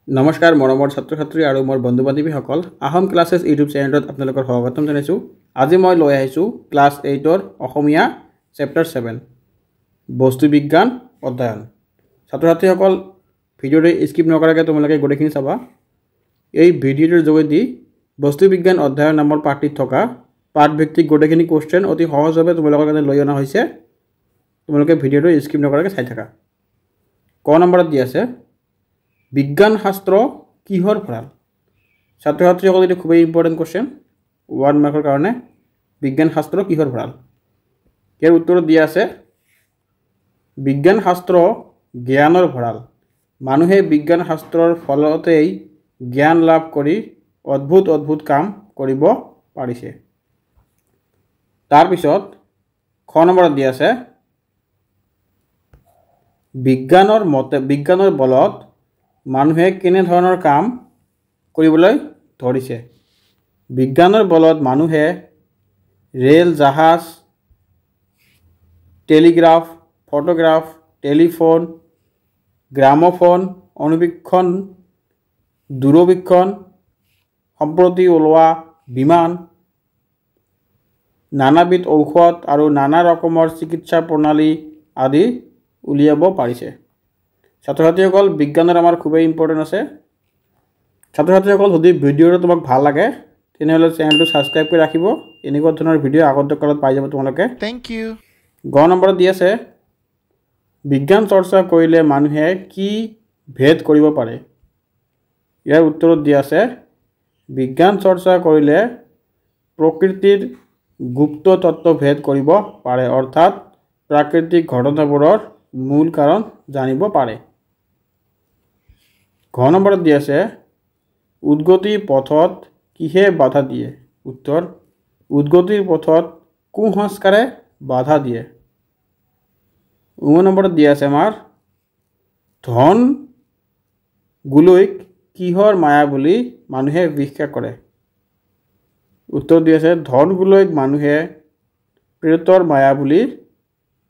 নমস্কাৰ মৰমৰ ছাত্ৰ ছাত্ৰী আৰু মোৰ বন্ধু বান্ধৱীসকল আহোম ক্লাছেছ ইউটিউব চেনেলত আপোনালোকৰ স্বাগতম জনাইছোঁ। আজি মই লৈ আহিছোঁ ক্লাছ 8ৰ অসমীয়া চেপ্টাৰ 7 বস্তু বিজ্ঞান অধ্যয়ন। ছাত্ৰ ছাত্ৰীসকল ভিডিঅ'টো স্কিপ নকৰাকৈ তোমালোকে গোটেইখিনি চাবা। এই ভিডিঅ'টোৰ যোগেদি বস্তু বিজ্ঞান অধ্যয়ন নামৰ পাঠটিত থকা পাঠভিত্তিক গোটেইখিনি কুৱেশ্যন অতি সহজভাৱে তোমালোকৰ কাৰণে লৈ অনা হৈছে। তোমালোকে ভিডিঅ'টো স্কিপ নকৰাকৈ চাই থাকা। ক নম্বৰত দি আছে বিজ্ঞান শাস্ত্ৰ কিহৰ ভঁৰাল। ছাত্ৰ ছাত্ৰীসকল এইটো খুবেই ইম্পৰ্টেণ্ট কুৱেশ্যন 1 মাৰ্কৰ কাৰণে। বিজ্ঞান শাস্ত্ৰ কিহৰ ভঁৰাল? ইয়াৰ উত্তৰত দিয়া আছে বিজ্ঞান শাস্ত্ৰ জ্ঞানৰ ভঁৰাল। মানুহে বিজ্ঞান শাস্ত্ৰৰ ফলতেই জ্ঞান লাভ কৰি অদ্ভুত কাম কৰিব পাৰিছে। তাৰপিছত খ নম্বৰত দিয়া আছে বিজ্ঞানৰ বলত মানুহে কেনেধৰণৰ কাম কৰিবলৈ ধৰিছে। বিজ্ঞানৰ বলত মানুহে ৰেল, জাহাজ, টেলিগ্ৰাফ, ফটোগ্ৰাফ, টেলিফোন, গ্ৰামোফোন, অনুবীক্ষণ, দূৰবীক্ষণ, সম্প্ৰতি ওলোৱা বিমান, নানাবিধ ঔষধ আৰু নানা ৰকমৰ চিকিৎসা প্ৰণালী আদি উলিয়াব পাৰিছে। ছাত্ৰ ছাত্ৰীসকল বিজ্ঞানৰ আমাৰ খুবেই ইম্পৰ্টেণ্ট আছে। ছাত্ৰ ছাত্ৰীসকল যদি ভিডিঅ'টো তোমাক ভাল লাগে তেনেহ'লে চেনেলটো ছাবস্ক্ৰাইব কৰি ৰাখিব। এনেকুৱা ধৰণৰ ভিডিঅ' আগন্তুক কালত পাই যাব তোমালোকে। Thank you. গ নম্বৰত দি আছে বিজ্ঞান চৰ্চা কৰিলে মানুহে কি ভেদ কৰিব পাৰে। ইয়াৰ উত্তৰত দিয়া আছে বিজ্ঞান চৰ্চা কৰিলে প্ৰকৃতিৰ গুপ্ত তত্ত্ব ভেদ কৰিব পাৰে, অৰ্থাৎ প্ৰাকৃতিক ঘটনাবোৰৰ মূল কাৰণ জানিব পাৰে। ঘ নম্বৰত দি আছে উদ্গতি পথত কিহে বাধা দিয়ে। উত্তৰ উদ্গতিৰ পথত কুসংস্কাৰে বাধা দিয়ে। উ নম্বৰত দিয়া আছে আমাৰ ধন গুলৈক কিহৰ মায়া বুলি মানুহে বিশ্বাস কৰে। উত্তৰ দি আছে ধন গুলৈক মানুহে প্ৰেতৰ মায়া বুলি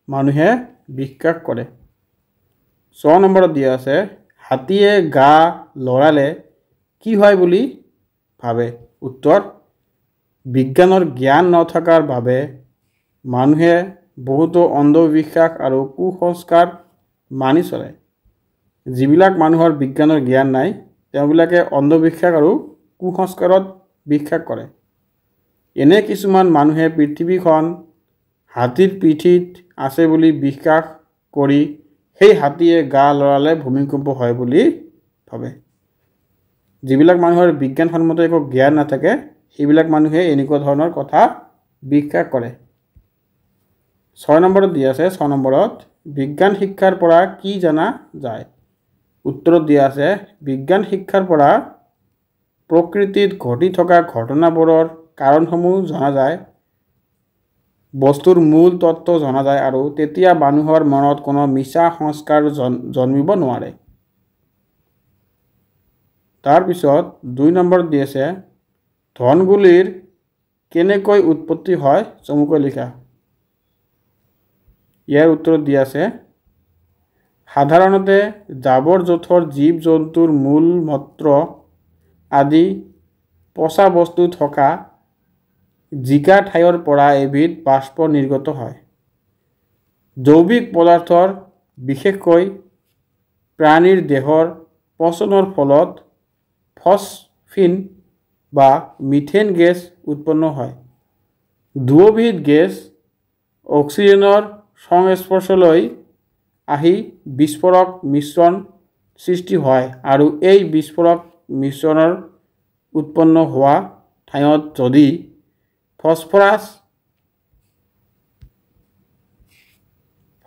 মানুহে বিশ্বাস কৰে। ছ নম্বৰত দিয়া আছে হাতীয়ে গা লৰালে কি হয় বুলি ভাবে। উত্তৰ বিজ্ঞানৰ জ্ঞান নথকাৰ বাবে মানুহে বহুতো অন্ধবিশ্বাস আৰু কুসংস্কাৰ মানি চলে। যিবিলাক মানুহৰ বিজ্ঞানৰ জ্ঞান নাই তেওঁবিলাকে অন্ধবিশ্বাস আৰু কুসংস্কাৰত বিশ্বাস কৰে। এনে কিছুমান মানুহে পৃথিৱীখন হাতীৰ পিঠিত আছে বুলি বিশ্বাস কৰি সেই হাতীয়ে গা লৰালে ভূমিকম্প হয় বুলি ভাবে। যিবিলাক মানুহৰ বিজ্ঞানসন্মত একো জ্ঞান নাথাকে সেইবিলাক মানুহে এনেকুৱা ধৰণৰ কথা বিশ্বাস কৰে। 6 নম্বৰত দি আছে 6 নম্বৰত বিজ্ঞান শিক্ষাৰ পৰা কি জনা যায়। উত্তৰত দিয়া আছে বিজ্ঞান শিক্ষাৰ পৰা প্ৰকৃতিত ঘটি থকা ঘটনাবোৰৰ কাৰণসমূহ জনা যায়, বস্তুৰ মূল তত্ত্ব জনা যায় আৰু তেতিয়া মানুহৰ মনত কোনো মিছা সংস্কাৰ জন্মিব নোৱাৰে। তাৰপিছত 2 নম্বৰত দি আছে ধনগুলিৰ কেনেকৈ উৎপত্তি হয় চমুকৈ লিখা। ইয়াৰ উত্তৰত দিয়া আছে সাধাৰণতে জাবৰ জোঁথৰ জীৱ জন্তুৰ মূল মূত্ৰ আদি পচা বস্তু থকা জিকা ঠাইৰ পৰা এবিধ বাষ্প নিৰ্গত হয়। জৈৱিক পদাৰ্থৰ বিশেষকৈ প্ৰাণীৰ দেহৰ পচনৰ ফলত ফচফিন বা মিথেন গেছ উৎপন্ন হয়। দুয়োবিধ গেছ অক্সিজেনৰ সংস্পৰ্শলৈ আহি বিস্ফোৰক মিশ্ৰণ সৃষ্টি হয় আৰু এই বিস্ফোৰক মিশ্ৰণৰ উৎপন্ন হোৱা ঠাইত যদি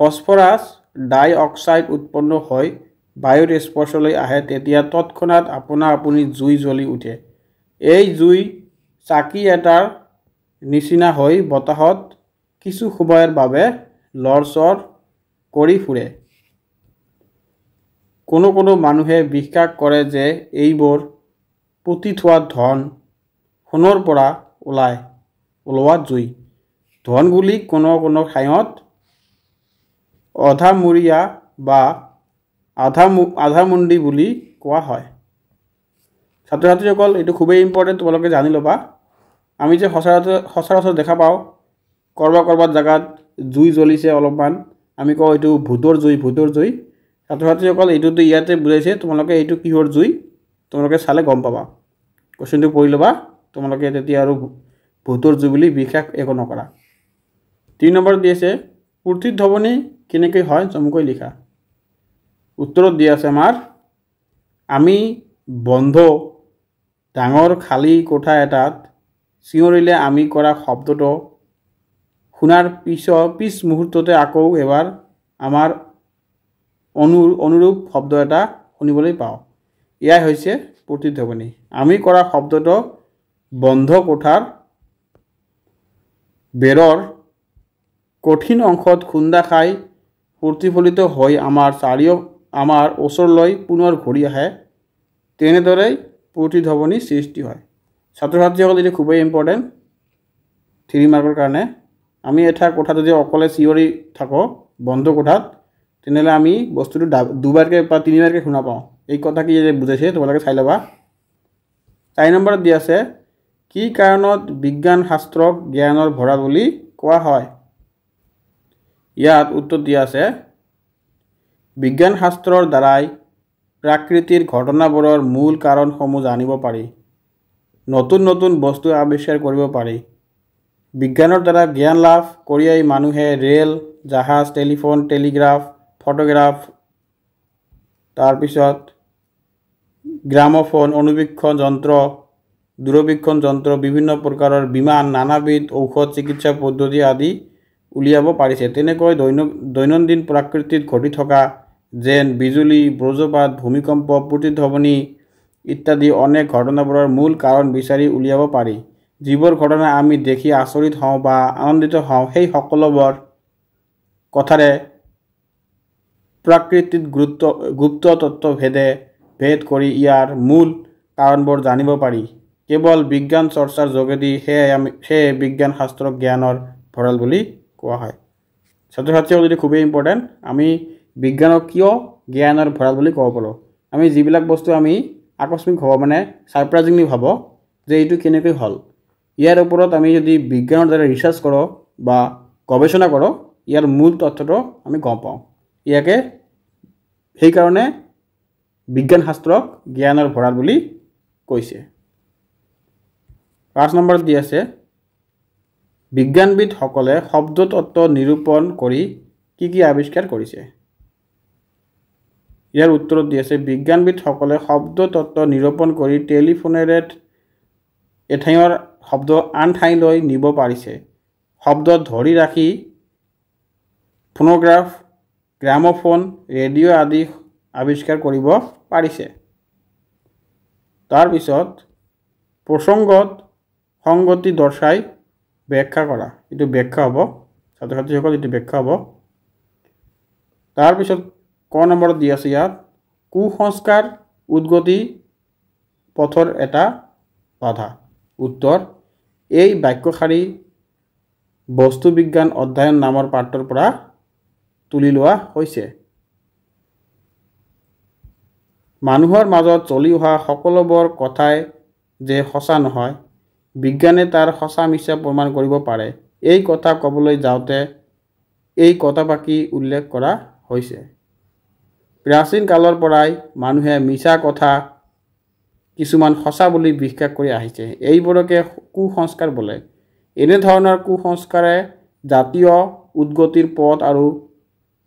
ফছফৰাছ ডাই অক্সাইড উৎপন্ন হৈ বায়ুৰ স্পৰ্শলৈ আহে তেতিয়া তৎক্ষণাত আপনা আপুনি জুই জ্বলি উঠে। এই জুই চাকি এটাৰ নিচিনা হৈ বতাহত কিছু সময়ৰ বাবে লৰচৰ কৰি ফুৰে। কোনো মানুহে বিশ্বাস কৰে যে এইবোৰ পুতি থোৱা ধন সোণৰ পৰা ওলোৱা জুই। ধনগুলি কোনো ঠাইত অধামূৰীয়া বা আধামুণ্ডি বুলি কোৱা হয়। ছাত্ৰ ছাত্ৰীসকল এইটো খুবেই ইম্পৰ্টেণ্ট, তোমালোকে জানি ল'বা। আমি যে সচৰাচৰ দেখা পাওঁ ক'ৰবাত জেগাত জুই জ্বলিছে অলপমান, আমি কওঁ এইটো ভূতৰ জুই। ছাত্ৰ ছাত্ৰীসকল এইটোতো ইয়াতে বুজাইছে, তোমালোকে এইটো কিহৰ জুই তোমালোকে চালে গম পাবা। কুৱেশ্যনটো পঢ়ি ল'বা, তোমালোকে তেতিয়া আৰু ভূতৰ জুই বুলি বিশেষ একো নকৰা। 3 নম্বৰ দি আছে প্ৰতিধ্বনি কেনেকৈ হয় চমুকৈ লিখা। উত্তৰত দি আছে আমাৰ, আমি বন্ধ ডাঙৰ খালী কোঠা এটাত চিঞৰিলে আমি কৰা শব্দটো শুনাৰ পিছ মুহূৰ্ততে আকৌ এবাৰ আমাৰ অনুৰূপ শব্দ এটা শুনিবলৈ পাওঁ। এয়াই হৈছে প্ৰতিধ্বনি। আমি কৰা শব্দটো বন্ধ কোঠাৰ বেৰৰ কঠিন অংশত খুন্দা খাই প্ৰতিফলিত হৈ আমাৰ ওচৰলৈ পুনৰ ঘূৰি আহে, তেনেদৰেই প্ৰতিধ্বনি সৃষ্টি হয়। ছাত্ৰ ছাত্ৰীসকল এইটো খুবেই ইম্পৰ্টেণ্ট 3 মাৰ্কৰ কাৰণে। আমি এটা কোঠাত যদি অকলে চিঞৰি থাকোঁ বন্ধ কোঠাত, তেনেহ'লে আমি বস্তুটো 2বাৰকৈ বা 3বাৰকৈ শুনা পাওঁ। এই কথা কি বুজাইছে তোমালোকে চাই ল'বা। 4 নম্বৰত দি আছে, কি কাৰণত বিজ্ঞান শাস্ত্ৰক জ্ঞানৰ ভঁৰাল বুলি কোৱা হয়। ইয়াত উত্তৰ দিয়া আছে, বিজ্ঞান শাস্ত্ৰৰ দ্বাৰাই প্ৰাকৃতিৰ ঘটনাবোৰৰ মূল কাৰণসমূহ জানিব পাৰি, নতুন বস্তু আৱিষ্কাৰ কৰিব পাৰি। বিজ্ঞানৰ দ্বাৰা জ্ঞান লাভ কৰিয়েই মানুহে ৰেল, জাহাজ, টেলিফোন, টেলিগ্ৰাফ, ফটোগ্ৰাফ, তাৰপিছত গ্ৰামোফোন, অনুবীক্ষণ যন্ত্ৰ, দূৰবীক্ষণ যন্ত্ৰ, বিভিন্ন প্ৰকাৰৰ বিমান, নানাবিধ ঔষধ, চিকিৎসা পদ্ধতি আদি উলিয়াব পাৰিছে। তেনেকৈ দৈনন্দিন প্ৰকৃতিত ঘটি থকা যেন বিজুলী, বজ্ৰপাত, ভূমিকম্প, প্ৰতিধ্বনি ইত্যাদি অনেক ঘটনাবোৰৰ মূল কাৰণ বিচাৰি উলিয়াব পাৰি। যিবোৰ ঘটনা আমি দেখি আচৰিত হওঁ বা আনন্দিত হওঁ, সেই সকলোবোৰ কথাৰে প্ৰাকৃতিক গুপ্ত তত্ত্ব ভেদ কৰি ইয়াৰ মূল কাৰণবোৰ জানিব পাৰি কেৱল বিজ্ঞান চৰ্চাৰ যোগেদি। সেয়ে বিজ্ঞান শাস্ত্ৰক জ্ঞানৰ ভঁৰাল বুলি কোৱা হয়। ছাত্ৰ ছাত্ৰীসকল যদি খুবেই ইম্পৰ্টেণ্ট, আমি বিজ্ঞানক কিয় জ্ঞানৰ ভঁৰাল বুলি ক'ব পাৰোঁ। আমি যিবিলাক বস্তু আমি আকস্মিক হ'ব মানে ছাৰপ্ৰাইজিংলি ভাবোঁ যে এইটো কেনেকৈ হ'ল, ইয়াৰ ওপৰত আমি যদি বিজ্ঞানৰ দ্বাৰা ৰিচাৰ্চ কৰোঁ বা গৱেষণা কৰোঁ, ইয়াৰ মূল তথ্যটো আমি গম পাওঁ। ইয়াকে সেইকাৰণে বিজ্ঞান শাস্ত্ৰক জ্ঞানৰ ভঁৰাল বুলি কৈছে। 5 নম্বৰত দি আছে, বিজ্ঞানবিদসকলে শব্দ তত্ত্ব নিৰূপণ কৰি কি আৱিষ্কাৰ কৰিছে। ইয়াৰ উত্তৰত দি আছে, বিজ্ঞানবিদসকলে শব্দ তত্ত্ব নিৰূপণ কৰি টেলিফোনেৰে এঠাইৰ শব্দ আন ঠাইলৈ নিব পাৰিছে। শব্দ ধৰি ৰাখি ফোনোগ্ৰাফ, গ্ৰামোফোন, ৰেডিঅ' আদি আৱিষ্কাৰ কৰিব পাৰিছে। তাৰপিছত প্ৰসংগত সংগতি দৰ্শাই ব্যাখ্যা কৰা। এইটো ব্যাখ্যা হ'ব ছাত্ৰ ছাত্ৰীসকল, এইটো ব্যাখ্যা হ'ব। তাৰপিছত ক নম্বৰত দি আছে ইয়াত, কুসংস্কাৰ উদ্গতি পথৰ এটা বাধা। উত্তৰ, এই বাক্যশাৰী বস্তু বিজ্ঞান অধ্যয়ন নামৰ পাঠৰ পৰা তুলি লোৱা হৈছে। মানুহৰ মাজত চলি অহা সকলোবোৰ কথাই যে সঁচা নহয়, বিজ্ঞানে তাৰ সঁচা মিছা প্ৰমাণ কৰিব পাৰে। এই কথা ক'বলৈ যাওঁতে এই কথাফাকি উল্লেখ কৰা হৈছে। প্ৰাচীন কালৰ পৰাই মানুহে মিছা কথা কিছুমান সঁচা বুলি বিশ্বাস কৰি আহিছে। এইবোৰকে কুসংস্কাৰ বোলে। এনেধৰণৰ কুসংস্কাৰে জাতীয় উদ্গতিৰ পথ আৰু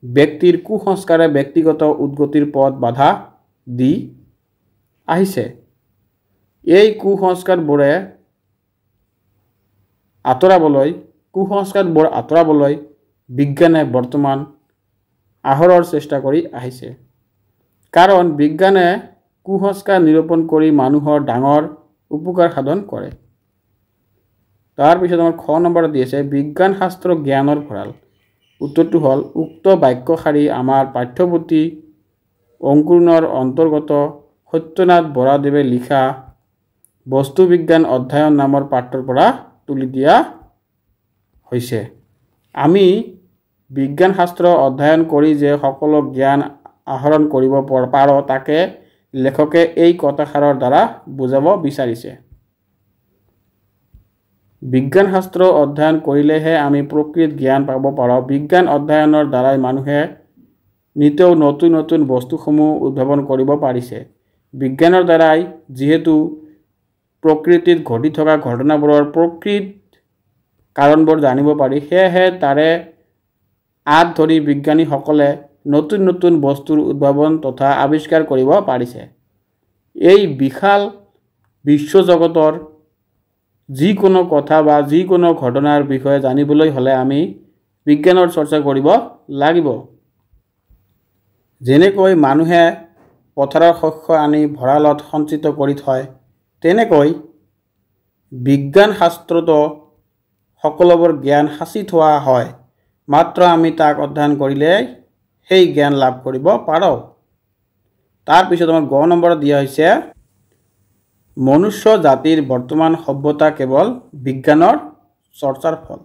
ব্যক্তিৰ কুসংস্কাৰে ব্যক্তিগত উদ্গতিৰ পথ বাধা দি আহিছে। এই কুসংস্কাৰবোৰ আঁতৰাবলৈ বিজ্ঞানে বৰ্তমান আহৰৰ চেষ্টা কৰি আহিছে। কাৰণ বিজ্ঞানে কুসংস্কাৰ নিৰূপণ কৰি মানুহৰ ডাঙৰ উপকাৰ সাধন কৰে। তাৰপিছত আমাৰ খ নম্বৰত দি আছে, বিজ্ঞান শাস্ত্ৰ জ্ঞানৰ ভঁৰাল। উত্তৰটো হ'ল, উক্ত বাক্যশাৰী আমাৰ পাঠ্যপুথি অংকুৰণৰ অন্তৰ্গত সত্যনাথ বৰাদেৱে লিখা বস্তু বিজ্ঞান অধ্যয়ন নামৰ পাঠৰ পৰা তুলি দিয়া হৈছে। আমি বিজ্ঞান শাস্ত্ৰ অধ্যয়ন কৰি যে সকলো জ্ঞান আহৰণ কৰিব পাৰোঁ, তাকে লেখকে এই কথাষাৰৰ দ্বাৰা বুজাব বিচাৰিছে বিজ্ঞান শাস্ত্ৰ অধ্যয়ন কৰিলেহে আমি প্ৰকৃত জ্ঞান পাব পাৰোঁ বিজ্ঞান অধ্যয়নৰ দ্বাৰাই মানুহে নিতৌ নতুন নতুন বস্তুসমূহ উদ্ভাৱন কৰিব পাৰিছে বিজ্ঞানৰ দ্বাৰাই যেহেতু প্ৰকৃতিত ঘটি থকা ঘটনাবোৰৰ প্ৰকৃত কাৰণবোৰ জানিব পাৰি সেয়েহে তাৰে আঁত ধৰি বিজ্ঞানীসকলে নতুন নতুন বস্তুৰ উদ্ভাৱন তথা আৱিষ্কাৰ কৰিব পাৰিছে এই বিশাল বিশ্বজগতৰ যিকোনো কথা বা যিকোনো ঘটনাৰ বিষয়ে জানিবলৈ হলে আমি বিজ্ঞানৰ চৰ্চা কৰিব লাগিব যেনেকৈ মানুহে পথাৰৰ শস্য আনি ভঁৰালত সঞ্চিত কৰি থয় তেনেকৈ বিজ্ঞান শাস্ত্ৰতো সকলোবোৰ জ্ঞান সাঁচি থোৱা হয় মাত্ৰ আমি তাক অধ্যয়ন কৰিলে সেই জ্ঞান লাভ কৰিব পাৰোঁ তাৰ পিছত আমাৰ গ নম্বৰত দিয়া হৈছে মনুষ্য জাতিৰ বৰ্তমান সভ্যতা কেৱল বিজ্ঞানৰ চৰ্চাৰ ফল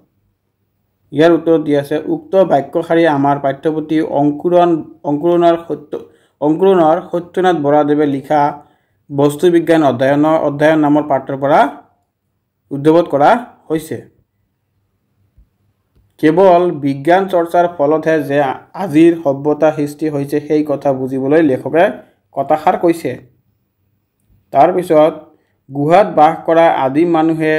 ইয়াৰ উত্তৰত দিয়া আছে উক্ত বাক্যশাৰী আমাৰ পাঠ্যপুথি অংকুৰণৰ সত্যনাথ বৰাদেৱে লিখা বস্তু বিজ্ঞান অধ্যয়ন নামৰ পাঠৰ পৰা উদ্ভৱ কৰা হৈছে কেৱল বিজ্ঞান চৰ্চাৰ ফলতহে যে আজিৰ সভ্যতা সৃষ্টি হৈছে সেই কথা বুজিবলৈ লেখকে কথাষাৰ কৈছে তাৰ পিছত গুহাত বাস কৰা আদিম মানুহে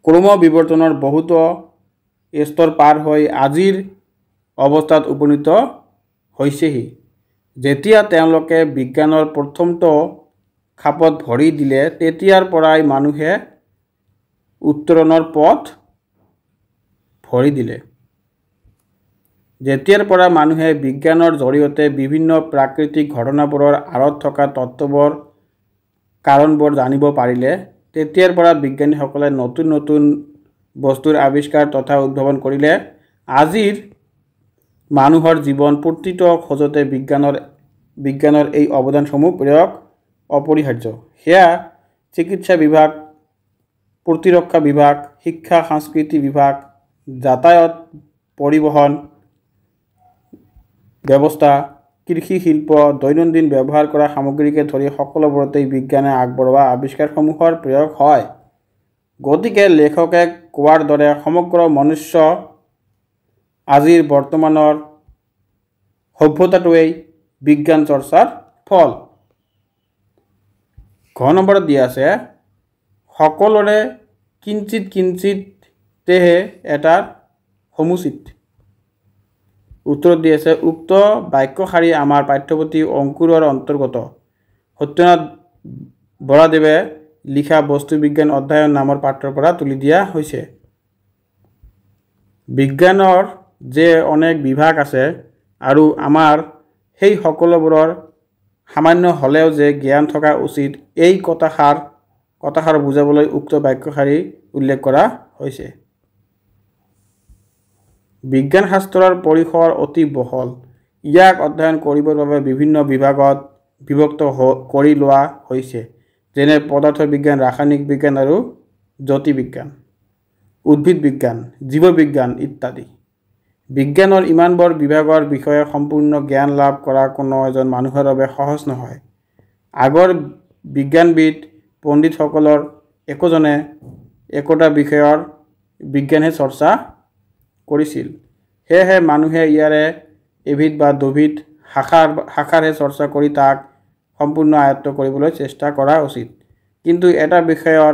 ক্ৰমবিৱৰ্তনৰ বহুতো স্তৰ পাৰ হৈ আজিৰ অৱস্থাত উপনীত হৈছেহি যেতিয়া তেওঁলোকে বিজ্ঞানৰ প্ৰথমটো খাপত ভৰি দিলে তেতিয়াৰ পৰাই মানুহে উত্তৰণৰ পথ ভৰি দিলে যেতিয়াৰ পৰা মানুহে বিজ্ঞানৰ জৰিয়তে বিভিন্ন প্ৰাকৃতিক ঘটনাবোৰৰ আঁৰত থকা তত্ত্ববোৰ কাৰণবোৰ জানিব পাৰিলে তেতিয়াৰ পৰা বিজ্ঞানীসকলে নতুন নতুন বস্তুৰ আৱিষ্কাৰ তথা উদ্ভাৱন কৰিলে আজিৰ মানুহৰ জীৱন প্ৰতিটো খোজতে বিজ্ঞানৰ এই অৱদানসমূহ প্ৰয়োগ অপৰিহাৰ্য সেয়া চিকিৎসা বিভাগ প্ৰতিৰক্ষা বিভাগ শিক্ষা সংস্কৃতি বিভাগ যাতায়াত পৰিবহণ ব্যৱস্থা কৃষি শিল্প দৈনন্দিন ব্যৱহাৰ কৰা সামগ্ৰীকে ধৰি সকলোবোৰতে বিজ্ঞানে আগবঢ়োৱা আৱিষ্কাৰসমূহৰ প্ৰয়োগ হয় গতিকে লেখকে কোৱাৰ দৰে সমগ্ৰ মনুষ্য আজিৰ বৰ্তমানৰ সভ্যতাটোৱেই বিজ্ঞান চৰ্চাৰ ফল ঘ নম্বৰত দিয়া আছে সকলোৰে কিঞ্চিত কিঞ্চিতেহে এটাৰ সমুচিত উত্তৰত দি আছে উক্ত বাক্যশাৰী আমাৰ পাঠ্যপুথি অংকুৰৰ অন্তৰ্গত সত্যনাথ বৰাদেৱে লিখা বস্তু বিজ্ঞান অধ্যয়ন নামৰ পাঠৰ পৰা তুলি দিয়া হৈছে বিজ্ঞানৰ যে অনেক বিভাগ আছে আৰু আমাৰ সেই সকলোবোৰৰ সামান্য হলেও যে জ্ঞান থকা উচিত এই কথাষাৰ বুজাবলৈ উক্ত বাক্যশাৰী উল্লেখ কৰা হৈছে বিজ্ঞান শাস্ত্ৰৰ পৰিসৰ অতি বহল ইয়াক অধ্যয়ন কৰিবৰ বাবে বিভিন্ন বিভাগত বিভক্ত কৰি লোৱা হৈছে যেনে পদাৰ্থ বিজ্ঞান ৰাসায়নিক বিজ্ঞান আৰু জ্যোতিৰ্বিজ্ঞান উদ্ভিদ বিজ্ঞান জীৱ বিজ্ঞান ইত্যাদি বিজ্ঞানৰ ইমানবোৰ বিভাগৰ বিষয়ে সম্পূৰ্ণ জ্ঞান লাভ কৰা কোনো এজন মানুহৰ বাবে সহজ নহয় আগৰ বিজ্ঞানবিদ পণ্ডিতসকলৰ একোজনে একোটা বিষয়ৰ বিজ্ঞানহে চৰ্চা কৰিছিল সেয়েহে মানুহে ইয়াৰে এবিধ বা দুবিধ শাখাৰহে চৰ্চা কৰি তাক সম্পূৰ্ণ আয়ত্ত কৰিবলৈ চেষ্টা কৰা উচিত কিন্তু এটা বিষয়ৰ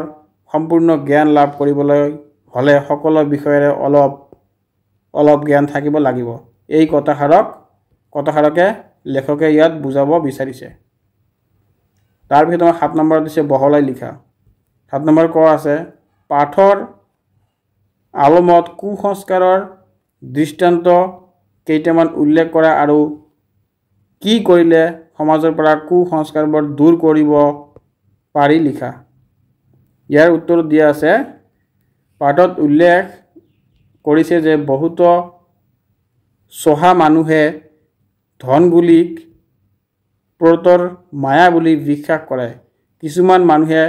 সম্পূৰ্ণ জ্ঞান লাভ কৰিবলৈ হলে সকলো বিষয়ৰে অলপ জ্ঞান থাকিব লাগিব এই কথাষাৰকে লেখকে ইয়াত বুজাব বিচাৰিছে তাৰ ভিতৰত ৭ নম্বৰত দিছে বহলাই লিখা ৭ নম্বৰ ক আছে পাঠৰ আলমত কুসংস্কাৰৰ দৃষ্টান্ত কেইটামান উল্লেখ কৰা আৰু কি কৰিলে সমাজৰ পৰা কুসংস্কাৰবোৰ দূৰ কৰিব পাৰি লিখা ইয়াৰ উত্তৰ দিয়া আছে পাঠত উল্লেখ কৰিছে যে বহুতো চহা মানুহে ধন বুলিক প্ৰতৰ মায়া বুলি বিশ্বাস কৰে কিছুমান মানুহে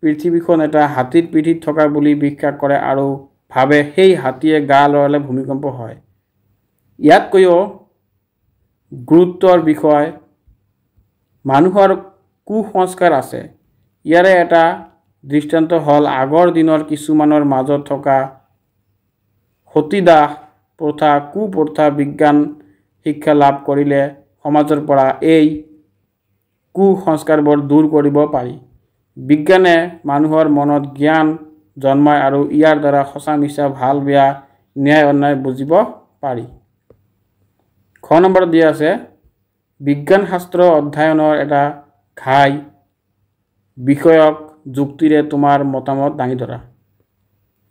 পৃথিৱীখন এটা হাতীৰ পিঠিত থকা বুলি বিশ্বাস কৰে আৰু ভাবে সেই হাতীয়ে গা লৰালে ভূমিকম্প হয় ইয়াতকৈও গুৰুত্বৰ বিষয় মানুহৰ কুসংস্কাৰ আছে। ইয়াৰে এটা দৃষ্টান্ত হ'ল আগৰ দিনৰ কিছুমানৰ মাজত থকা সতীদাহ প্ৰথা কুপ্ৰথা। বিজ্ঞান শিক্ষা লাভ কৰিলে সমাজৰ পৰা এই কুসংস্কাৰবোৰ দূৰ কৰিব পাৰি। বিজ্ঞানে মানুহৰ মনত জ্ঞান জন্মায় আৰু ইয়াৰ দ্বাৰা সঁচা মিছা ভাল বেয়া ন্যায় অন্যায় বুজিব পাৰি। খ নম্বৰ দিয়া আছে বিজ্ঞান শাস্ত্ৰ অধ্যয়নৰ এটা ঘাই বিষয়ক যুক্তিৰে তোমাৰ মতামত দাঙি ধৰা।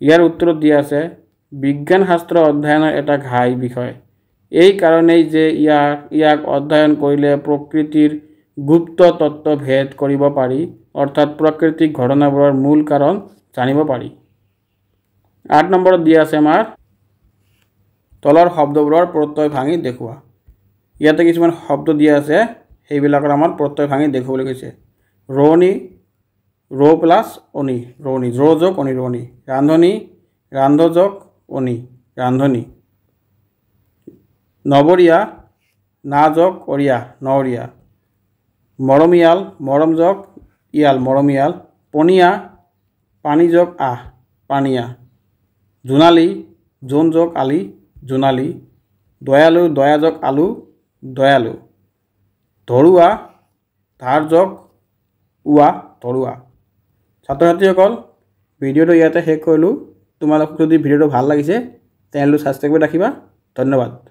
ইয়াৰ উত্তৰত দিয়া আছে বিজ্ঞান শাস্ত্ৰ অধ্যয়নৰ এটা ঘাই বিষয় এই কাৰণেই যে ইয়াক অধ্যয়ন কৰিলে প্ৰকৃতিৰ গুপ্ত তত্ত্ব ভেদ কৰিব পাৰি, অৰ্থাৎ প্ৰাকৃতিক ঘটনাবোৰৰ মূল কাৰণ জানিব পাৰি। 8 নম্বৰত দিয়া আছে আমাৰ তলৰ শব্দবোৰৰ প্ৰত্যয় ভাঙি দেখুওৱা। ইয়াতে কিছুমান শব্দ দিয়া আছে সেইবিলাকৰ আমাৰ প্ৰত্যয় ভাঙি দেখুৱাবলৈ কৈছে। ৰোৱনী ৰো প্লাছ অনি ৰোৱনী, ৰো যোগ অনি ৰোৱনী। ৰান্ধনী ৰান্ধ যোগ অনি ৰান্ধনী। নৱৰীয়া না যোগ অৰিয়া নৱৰীয়া। মৰমীয়াল মৰম যোগ ইয়াল মৰমীয়াল। পনীয়া পানী যোগ আহ পানীয়া। জোনালী জোন যোগ আলি জোনালী। দয়ালু দয়া যোগ আলু দয়ালু। ধৰুৱা ধাৰ যোগ উৱা ধৰুৱা। ছাত্ৰ ছাত্ৰীসকল ভিডিঅ'টো ইয়াতে শেষ কৰিলোঁ। তোমালোক যদি ভিডিঅ'টো ভাল লাগিছে চেনেলটো ছাবস্ক্ৰাইব কৰি ৰাখিবা। ধন্যবাদ।